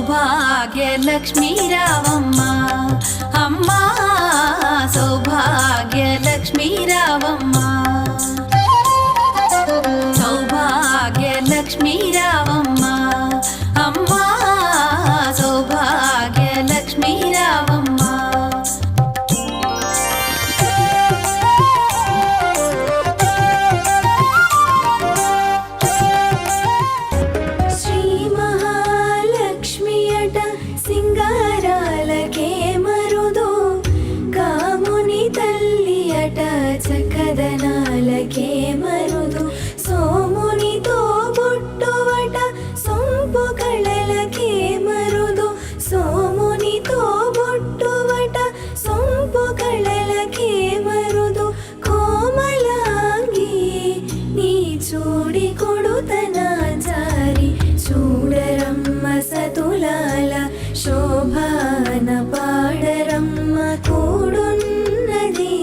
సౌభాగ్యలక్ష్మీ రావమ్మ అమ్మ సౌభాగ్యలక్ష్మీ రావమ్మ సౌభాగ్యలక్ష్మీ రావమ్మ అమ్మ సౌభాగ్యలక్ష్మీ రావమ్మ చక్కదనాలకే మరుదు సోమునితో బొట్టువట సొంపు కళలకే మరుదు సోమునితో బొట్టువట సొంపు కళలకే మరుదు కోమలాంగి నీ చూడి కొడుతన జారి చూడరమ్మ సతులాల శోభాన పాడరమ్మ కూడున్నది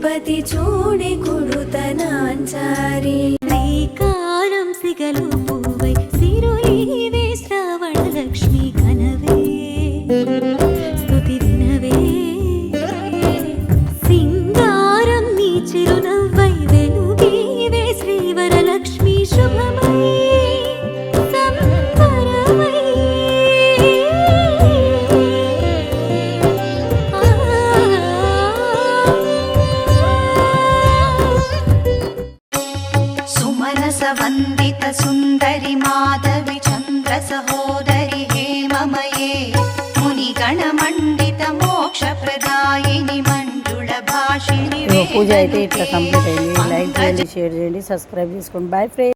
పతి చూడి కొడుతనాంచారి శ్రీకారం సిగలు పూవై సిరులీవే శ్రావణ లక్ష్మి కనవే స్తుతి వినవే సింగారం నీ చిరునవ్వై వెలుగీవే శ్రీవర లక్ష్మి శుభమై వందిత సుందరి మాధవి చంద్ర సహోదరి హేమమయే మునిగణ మండిత మోక్ష ప్రదాయిని మంజుళ భాషిణి పూజ అయితే ఇట్లా కంప్లీట్ అయింది. లైక్ చేయండి, షేర్ చేయండి, సబ్స్క్రైబ్ చేసుకోండి. Bye friends.